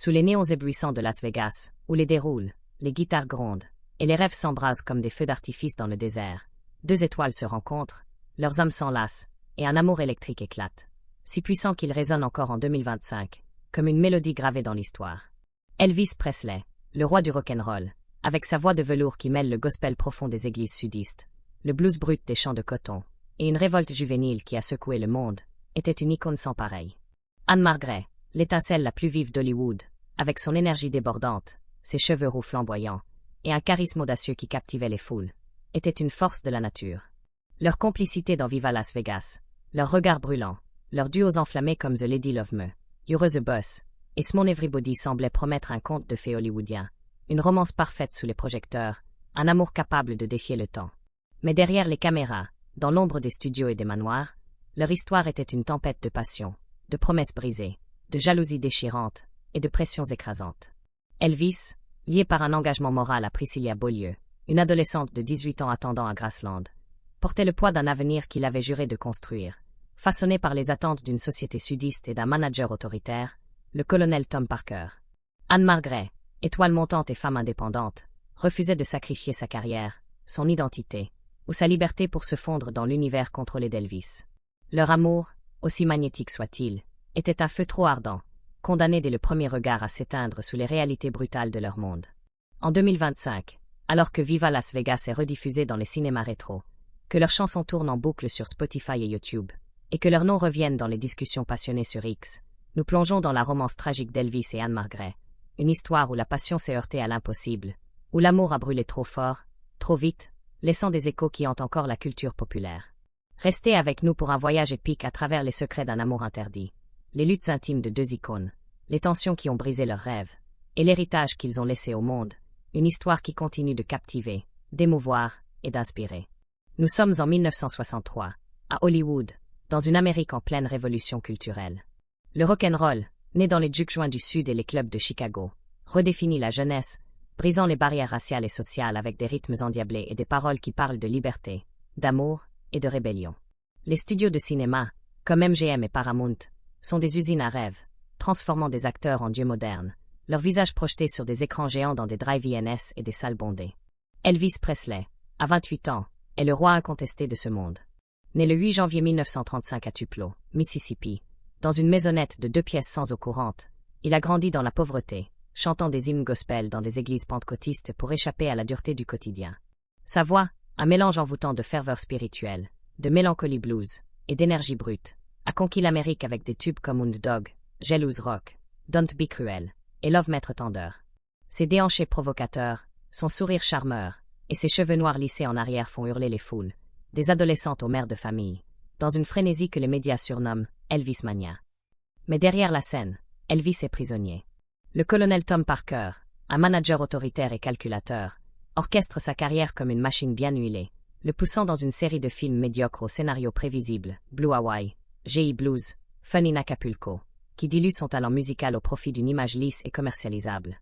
Sous les néons éblouissants de Las Vegas, où les déroulent, les guitares grondent, et les rêves s'embrasent comme des feux d'artifice dans le désert, deux étoiles se rencontrent, leurs âmes s'enlacent, et un amour électrique éclate, si puissant qu'il résonne encore en 2025, comme une mélodie gravée dans l'histoire. Elvis Presley, le roi du rock'n'roll, avec sa voix de velours qui mêle le gospel profond des églises sudistes, le blues brut des champs de coton, et une révolte juvénile qui a secoué le monde, était une icône sans pareille. Anne-Marie Gray, l'étincelle la plus vive d'Hollywood, avec son énergie débordante, ses cheveux roux flamboyants, et un charisme audacieux qui captivait les foules, était une force de la nature. Leur complicité dans Viva Las Vegas, leurs regards brûlants, leurs duos enflammés comme The Lady Love Me, You're the Boss, et Small Everybody semblaient promettre un conte de fées hollywoodien, une romance parfaite sous les projecteurs, un amour capable de défier le temps. Mais derrière les caméras, dans l'ombre des studios et des manoirs, leur histoire était une tempête de passion, de promesses brisées, de jalousies déchirantes et de pressions écrasantes. Elvis, lié par un engagement moral à Priscilla Beaulieu, une adolescente de 18 ans attendant à Graceland, portait le poids d'un avenir qu'il avait juré de construire, façonné par les attentes d'une société sudiste et d'un manager autoritaire, le colonel Tom Parker. Anne-Marie Gray, étoile montante et femme indépendante, refusait de sacrifier sa carrière, son identité, ou sa liberté pour se fondre dans l'univers contrôlé d'Elvis. Leur amour, aussi magnétique soit-il, était un feu trop ardent, condamné dès le premier regard à s'éteindre sous les réalités brutales de leur monde. En 2025, alors que Viva Las Vegas est rediffusé dans les cinémas rétro, que leurs chansons tournent en boucle sur Spotify et YouTube, et que leurs noms reviennent dans les discussions passionnées sur X, nous plongeons dans la romance tragique d'Elvis et Anne-Marie Gray, une histoire où la passion s'est heurtée à l'impossible, où l'amour a brûlé trop fort, trop vite, laissant des échos qui hantent encore la culture populaire. Restez avec nous pour un voyage épique à travers les secrets d'un amour interdit, les luttes intimes de deux icônes, les tensions qui ont brisé leurs rêves, et l'héritage qu'ils ont laissé au monde, une histoire qui continue de captiver, d'émouvoir et d'inspirer. Nous sommes en 1963, à Hollywood, dans une Amérique en pleine révolution culturelle. Le rock'n'roll, né dans les juke joints du Sud et les clubs de Chicago, redéfinit la jeunesse, brisant les barrières raciales et sociales avec des rythmes endiablés et des paroles qui parlent de liberté, d'amour et de rébellion. Les studios de cinéma, comme MGM et Paramount, sont des usines à rêves, transformant des acteurs en dieux modernes, leurs visages projetés sur des écrans géants dans des drive-ins et des salles bondées. Elvis Presley, à 28 ans, est le roi incontesté de ce monde. Né le 8 janvier 1935 à Tupelo, Mississippi, dans une maisonnette de 2 pièces sans eau courante, il a grandi dans la pauvreté, chantant des hymnes gospel dans des églises pentecôtistes pour échapper à la dureté du quotidien. Sa voix, un mélange envoûtant de ferveur spirituelle, de mélancolie blues et d'énergie brute, a conquis l'Amérique avec des tubes comme Hound Dog, Jealous Rock, Don't Be Cruel et Love Maître Tender. Ses déhanchés provocateurs, son sourire charmeur et ses cheveux noirs lissés en arrière font hurler les foules, des adolescentes aux mères de famille, dans une frénésie que les médias surnomment Elvis Mania. Mais derrière la scène, Elvis est prisonnier. Le colonel Tom Parker, un manager autoritaire et calculateur, orchestre sa carrière comme une machine bien huilée, le poussant dans une série de films médiocres au scénario prévisible, Blue Hawaii, G.I. Blues, Fun in Acapulco, qui dilue son talent musical au profit d'une image lisse et commercialisable.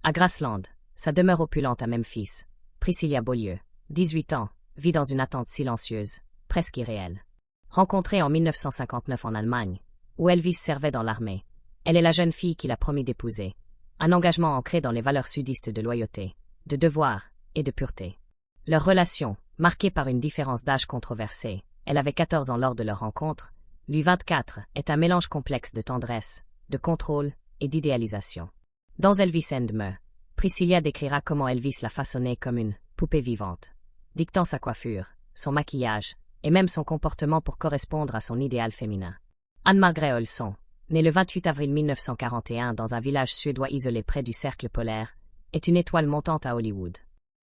À Graceland, sa demeure opulente à Memphis, Priscilla Beaulieu, 18 ans, vit dans une attente silencieuse, presque irréelle. Rencontrée en 1959 en Allemagne, où Elvis servait dans l'armée, elle est la jeune fille qu'il a promis d'épouser, un engagement ancré dans les valeurs sudistes de loyauté, de devoir et de pureté. Leur relation, marquée par une différence d'âge controversée, elle avait 14 ans lors de leur rencontre, lui 24, est un mélange complexe de tendresse, de contrôle et d'idéalisation. Dans Elvis and Me, Priscilla décrira comment Elvis l'a façonnée comme une poupée vivante, dictant sa coiffure, son maquillage et même son comportement pour correspondre à son idéal féminin. Anne-Marie Gray Olson, née le 28 avril 1941 dans un village suédois isolé près du cercle polaire, est une étoile montante à Hollywood.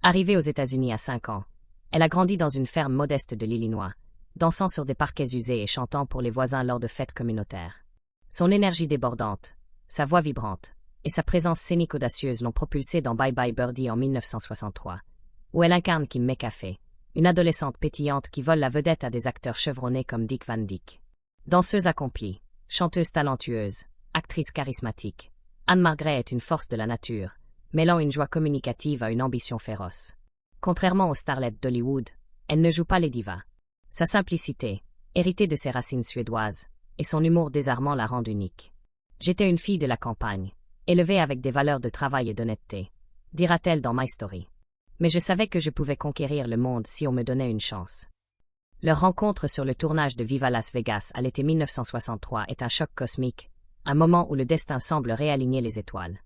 Arrivée aux États-Unis à 5 ans, elle a grandi dans une ferme modeste de l'Illinois, dansant sur des parquets usés et chantant pour les voisins lors de fêtes communautaires. Son énergie débordante, sa voix vibrante et sa présence scénique audacieuse l'ont propulsée dans Bye Bye Birdie en 1963, où elle incarne Kim McCaffey, une adolescente pétillante qui vole la vedette à des acteurs chevronnés comme Dick Van Dyke. Danseuse accomplie, chanteuse talentueuse, actrice charismatique, Anne-Marie Gray est une force de la nature, mêlant une joie communicative à une ambition féroce. Contrairement aux starlettes d'Hollywood, elle ne joue pas les divas. Sa simplicité, héritée de ses racines suédoises, et son humour désarmant la rendent unique. J'étais une fille de la campagne, Élevé avec des valeurs de travail et d'honnêteté, dira-t-elle dans My Story. Mais je savais que je pouvais conquérir le monde si on me donnait une chance. Leur rencontre sur le tournage de Viva Las Vegas à l'été 1963 est un choc cosmique, un moment où le destin semble réaligner les étoiles.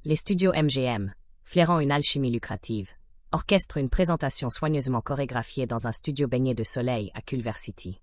Les studios MGM, flairant une alchimie lucrative, orchestrent une présentation soigneusement chorégraphiée dans un studio baigné de soleil à Culver City.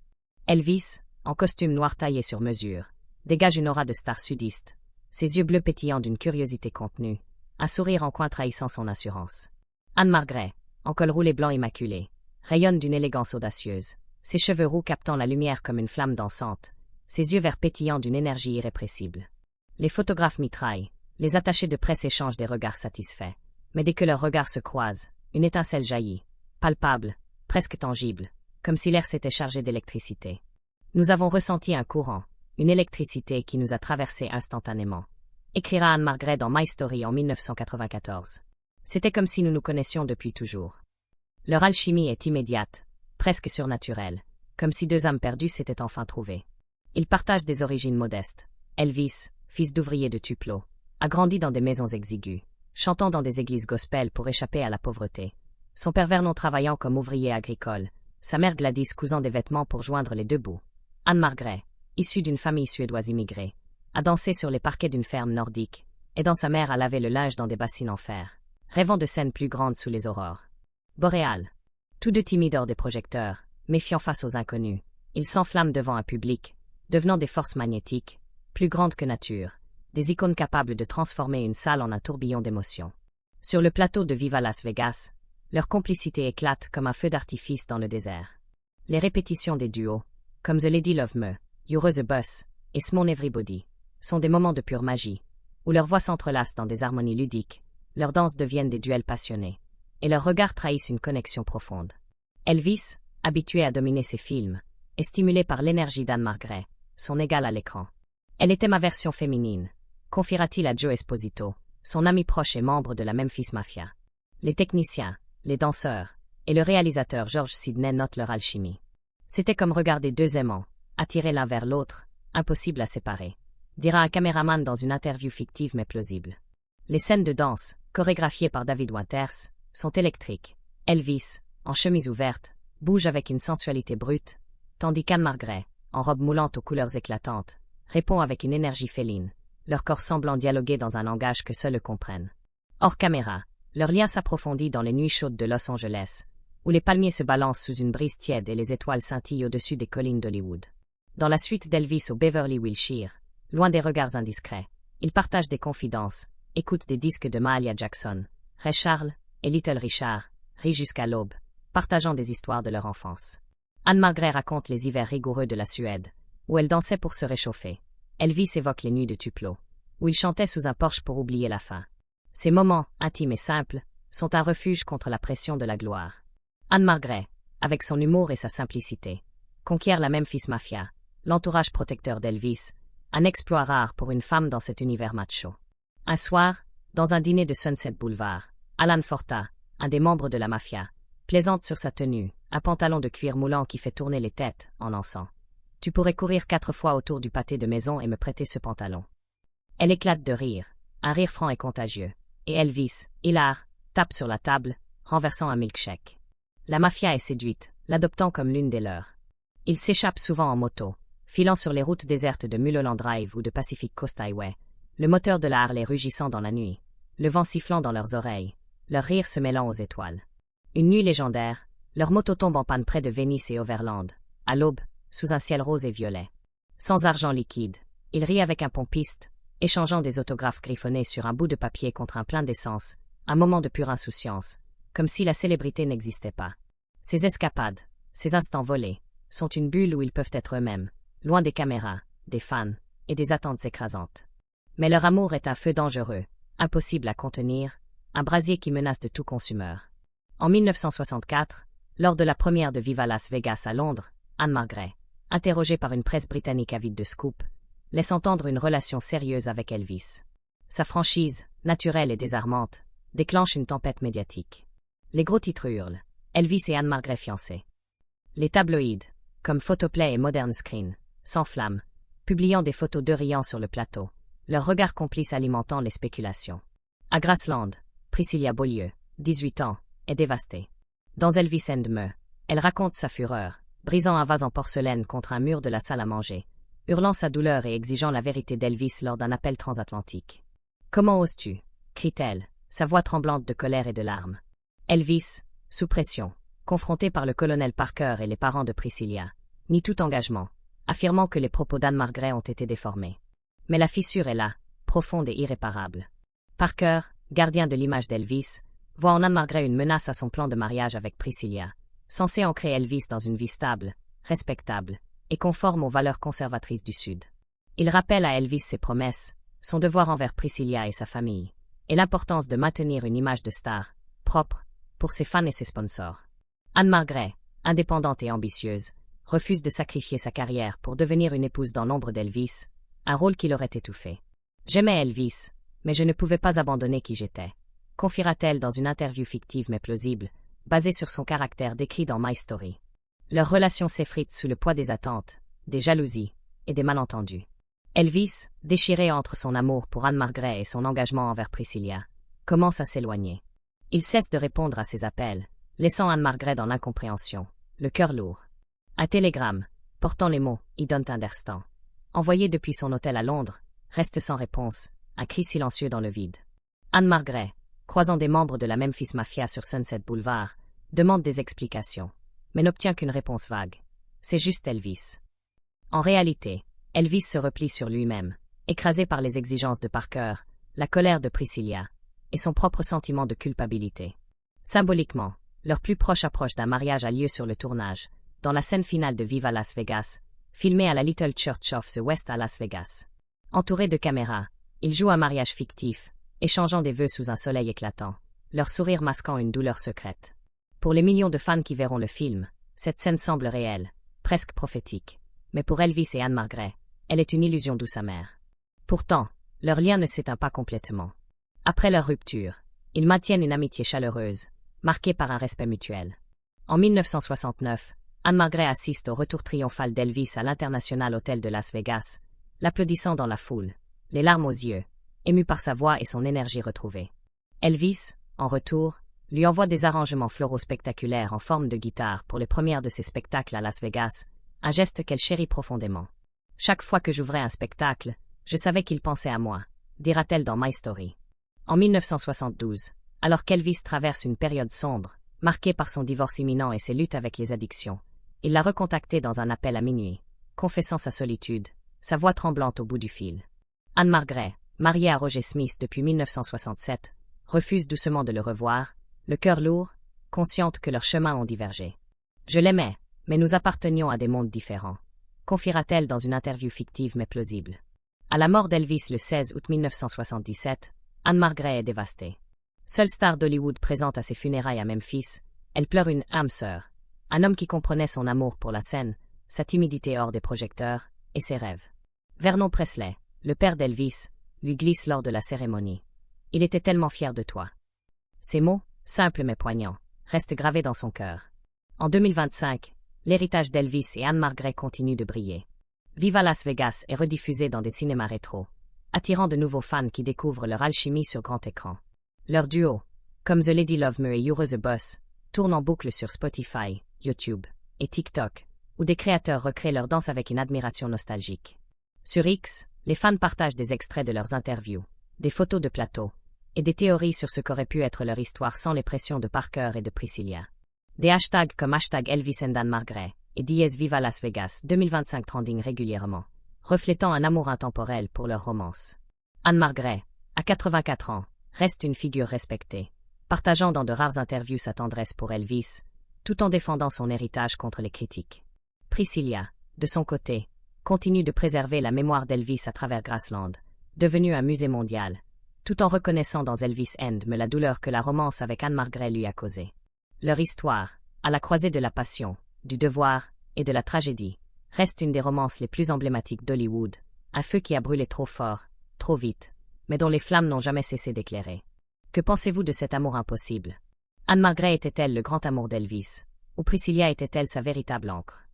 Elvis, en costume noir taillé sur mesure, dégage une aura de star sudiste, ses yeux bleus pétillants d'une curiosité contenue, un sourire en coin trahissant son assurance. Anne Margaret, en col roulé blanc immaculé, rayonne d'une élégance audacieuse, ses cheveux roux captant la lumière comme une flamme dansante, ses yeux verts pétillants d'une énergie irrépressible. Les photographes mitraillent, les attachés de presse échangent des regards satisfaits, mais dès que leurs regards se croisent, une étincelle jaillit, palpable, presque tangible, comme si l'air s'était chargé d'électricité. Nous avons ressenti un courant, une électricité qui nous a traversés instantanément, écrira Anne Margaret dans My Story en 1994. C'était comme si nous nous connaissions depuis toujours. Leur alchimie est immédiate, presque surnaturelle, comme si deux âmes perdues s'étaient enfin trouvées. Ils partagent des origines modestes. Elvis, fils d'ouvrier de Tupelo, a grandi dans des maisons exiguës, chantant dans des églises gospel pour échapper à la pauvreté. Son père Vernon travaillant comme ouvrier agricole, sa mère Gladys cousant des vêtements pour joindre les deux bouts. Anne Margaret, issue d'une famille suédoise immigrée, a dansé sur les parquets d'une ferme nordique, aidant sa mère à laver le linge dans des bassines en fer, rêvant de scènes plus grandes sous les aurores boréales. Tous deux timides hors des projecteurs, méfiant face aux inconnus, ils s'enflamment devant un public, devenant des forces magnétiques, plus grandes que nature, des icônes capables de transformer une salle en un tourbillon d'émotions. Sur le plateau de Viva Las Vegas, leur complicité éclate comme un feu d'artifice dans le désert. Les répétitions des duos, comme The Lady Love Me, You're the Bus et Small Everybody, sont des moments de pure magie, où leurs voix s'entrelacent dans des harmonies ludiques, leurs danses deviennent des duels passionnés, et leurs regards trahissent une connexion profonde. Elvis, habitué à dominer ses films, est stimulé par l'énergie d'Anne Margaret, son égale à l'écran. Elle était ma version féminine, confiera-t-il à Joe Esposito, son ami proche et membre de la Memphis Mafia. Les techniciens, les danseurs, et le réalisateur George Sidney notent leur alchimie. C'était comme regarder deux aimants, attirés l'un vers l'autre, impossible à séparer, dira un caméraman dans une interview fictive mais plausible. Les scènes de danse, chorégraphiées par David Winters, sont électriques. Elvis, en chemise ouverte, bouge avec une sensualité brute, tandis qu'Anne Margaret, en robe moulante aux couleurs éclatantes, répond avec une énergie féline, leur corps semblant dialoguer dans un langage que seuls eux comprennent. Hors caméra, leur lien s'approfondit dans les nuits chaudes de Los Angeles, où les palmiers se balancent sous une brise tiède et les étoiles scintillent au-dessus des collines d'Hollywood. Dans la suite d'Elvis au Beverly Wilshire, loin des regards indiscrets, ils partagent des confidences, écoutent des disques de Mahalia Jackson, Ray Charles et Little Richard, rient jusqu'à l'aube, partageant des histoires de leur enfance. Anne Margaret raconte les hivers rigoureux de la Suède, où elle dansait pour se réchauffer. Elvis évoque les nuits de Tupelo, où il chantait sous un porche pour oublier la faim. Ces moments, intimes et simples, sont un refuge contre la pression de la gloire. Anne Margaret, avec son humour et sa simplicité, conquiert la Memphis Mafia, l'entourage protecteur d'Elvis, un exploit rare pour une femme dans cet univers macho. Un soir, dans un dîner de Sunset Boulevard, Alan Forta, un des membres de la mafia, plaisante sur sa tenue, un pantalon de cuir moulant qui fait tourner les têtes, en lançant. Tu pourrais courir 4 fois autour du pâté de maison et me prêter ce pantalon. Elle éclate de rire, un rire franc et contagieux, et Elvis, hilar, tape sur la table, renversant un milkshake. La mafia est séduite, l'adoptant comme l'une des leurs. Ils s'échappent souvent en moto, filant sur les routes désertes de Mulholland Drive ou de Pacific Coast Highway, le moteur de la Harley rugissant dans la nuit, le vent sifflant dans leurs oreilles, leur rire se mêlant aux étoiles. Une nuit légendaire, leur moto tombe en panne près de Venice et Overland, à l'aube, sous un ciel rose et violet. Sans argent liquide, ils rient avec un pompiste, échangeant des autographes griffonnés sur un bout de papier contre un plein d'essence, un moment de pure insouciance, comme si la célébrité n'existait pas. Ces escapades, ces instants volés, sont une bulle où ils peuvent être eux-mêmes, loin des caméras, des fans, et des attentes écrasantes. Mais leur amour est un feu dangereux, impossible à contenir, un brasier qui menace de tout consumeur. En 1964, lors de la première de Viva Las Vegas à Londres, Anne Margaret, interrogée par une presse britannique avide de scoop, laisse entendre une relation sérieuse avec Elvis. Sa franchise, naturelle et désarmante, déclenche une tempête médiatique. Les gros titres hurlent, Elvis et Anne Margaret fiancés. Les tabloïds, comme Photoplay et Modern Screen, s'enflamment, publiant des photos d'eux riant sur le plateau, leurs regards complices alimentant les spéculations. À Graceland, Priscilla Beaulieu, 18 ans, est dévastée. Dans Elvis and Me, elle raconte sa fureur, brisant un vase en porcelaine contre un mur de la salle à manger, hurlant sa douleur et exigeant la vérité d'Elvis lors d'un appel transatlantique. « Comment oses-tu » crie-t-elle, sa voix tremblante de colère et de larmes. Elvis, sous pression, confronté par le colonel Parker et les parents de Priscilla, nie tout engagement, affirmant que les propos d'Anne-Margret Gray ont été déformés. Mais la fissure est là, profonde et irréparable. Parker, gardien de l'image d'Elvis, voit en Anne-Margret Gray une menace à son plan de mariage avec Priscilla, censé ancrer Elvis dans une vie stable, respectable et conforme aux valeurs conservatrices du Sud. Il rappelle à Elvis ses promesses, son devoir envers Priscilla et sa famille, et l'importance de maintenir une image de star, propre, pour ses fans et ses sponsors. Anne-Margret Gray, indépendante et ambitieuse, refuse de sacrifier sa carrière pour devenir une épouse dans l'ombre d'Elvis, un rôle qui l'aurait étouffé. « J'aimais Elvis, mais je ne pouvais pas abandonner qui j'étais », confiera-t-elle dans une interview fictive mais plausible, basée sur son caractère décrit dans My Story. Leur relation s'effrite sous le poids des attentes, des jalousies et des malentendus. Elvis, déchiré entre son amour pour Anne-Margret Gray et son engagement envers Priscilla, commence à s'éloigner. Il cesse de répondre à ses appels, laissant Anne-Margret Gray dans l'incompréhension, le cœur lourd. Un télégramme, portant les mots « I don't understand », envoyé depuis son hôtel à Londres, reste sans réponse, un cri silencieux dans le vide. Anne-Margret Gray, croisant des membres de la Memphis Mafia sur Sunset Boulevard, demande des explications, mais n'obtient qu'une réponse vague. C'est juste Elvis. En réalité, Elvis se replie sur lui-même, écrasé par les exigences de Parker, la colère de Priscilla, et son propre sentiment de culpabilité. Symboliquement, leur plus proche approche d'un mariage a lieu sur le tournage, dans la scène finale de Viva Las Vegas, filmée à la Little Church of the West à Las Vegas. Entourés de caméras, ils jouent un mariage fictif, échangeant des vœux sous un soleil éclatant, leur sourire masquant une douleur secrète. Pour les millions de fans qui verront le film, cette scène semble réelle, presque prophétique, mais pour Elvis et Anne-Margret Gray, elle est une illusion douce amère. Pourtant, leur lien ne s'éteint pas complètement. Après leur rupture, ils maintiennent une amitié chaleureuse, marquée par un respect mutuel. En 1969, Anne-Margret Gray assiste au retour triomphal d'Elvis à l'International Hotel de Las Vegas, l'applaudissant dans la foule, les larmes aux yeux, ému par sa voix et son énergie retrouvée. Elvis, en retour, lui envoie des arrangements floraux spectaculaires en forme de guitare pour les premières de ses spectacles à Las Vegas, un geste qu'elle chérit profondément. « Chaque fois que j'ouvrais un spectacle, je savais qu'il pensait à moi », dira-t-elle dans My Story. En 1972, alors qu'Elvis traverse une période sombre, marquée par son divorce imminent et ses luttes avec les addictions, il l'a recontactée dans un appel à minuit, confessant sa solitude, sa voix tremblante au bout du fil. Anne-Margret Gray, mariée à Roger Smith depuis 1967, refuse doucement de le revoir, le cœur lourd, consciente que leurs chemins ont divergé. « Je l'aimais, mais nous appartenions à des mondes différents », confiera-t-elle dans une interview fictive mais plausible. À la mort d'Elvis le 16 août 1977, Anne-Margret Gray est dévastée. Seule star d'Hollywood présente à ses funérailles à Memphis, elle pleure une âme sœur, un homme qui comprenait son amour pour la scène, sa timidité hors des projecteurs, et ses rêves. Vernon Presley, le père d'Elvis, lui glisse lors de la cérémonie. « Il était tellement fier de toi. » Ces mots, simples mais poignants, restent gravés dans son cœur. En 2025, l'héritage d'Elvis et Anne-Margret Gray continue de briller. Viva Las Vegas est rediffusé dans des cinémas rétro, attirant de nouveaux fans qui découvrent leur alchimie sur grand écran. Leur duo, comme The Lady Love Me et You're the Boss, tourne en boucle sur Spotify, YouTube et TikTok, où des créateurs recréent leur danse avec une admiration nostalgique. Sur X, les fans partagent des extraits de leurs interviews, des photos de plateau, et des théories sur ce qu'aurait pu être leur histoire sans les pressions de Parker et de Priscilla. Des hashtags comme hashtag Elvis and Anne-Margret et Diez Viva Las Vegas 2025 trending régulièrement, reflétant un amour intemporel pour leur romance. Anne-Margret Gray, à 84 ans, reste une figure respectée, partageant dans de rares interviews sa tendresse pour Elvis, tout en défendant son héritage contre les critiques. Priscilla, de son côté, continue de préserver la mémoire d'Elvis à travers Graceland, devenu un musée mondial, tout en reconnaissant dans Elvis and Me la douleur que la romance avec Anne-Margret Gray lui a causée. Leur histoire, à la croisée de la passion, du devoir et de la tragédie, reste une des romances les plus emblématiques d'Hollywood, un feu qui a brûlé trop fort, trop vite, mais dont les flammes n'ont jamais cessé d'éclairer. Que pensez-vous de cet amour impossible? Anne-Margret Gray était-elle le grand amour d'Elvis, ou Priscilla était-elle sa véritable encre?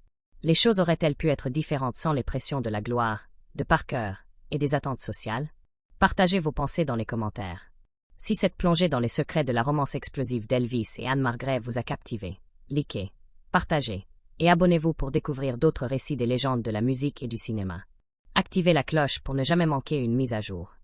Les choses auraient-elles pu être différentes sans les pressions de la gloire, de Parker et des attentes sociales? Partagez vos pensées dans les commentaires. Si cette plongée dans les secrets de la romance explosive d'Elvis et Anne Margrève vous a captivé, likez, partagez et abonnez-vous pour découvrir d'autres récits des légendes de la musique et du cinéma. Activez la cloche pour ne jamais manquer une mise à jour.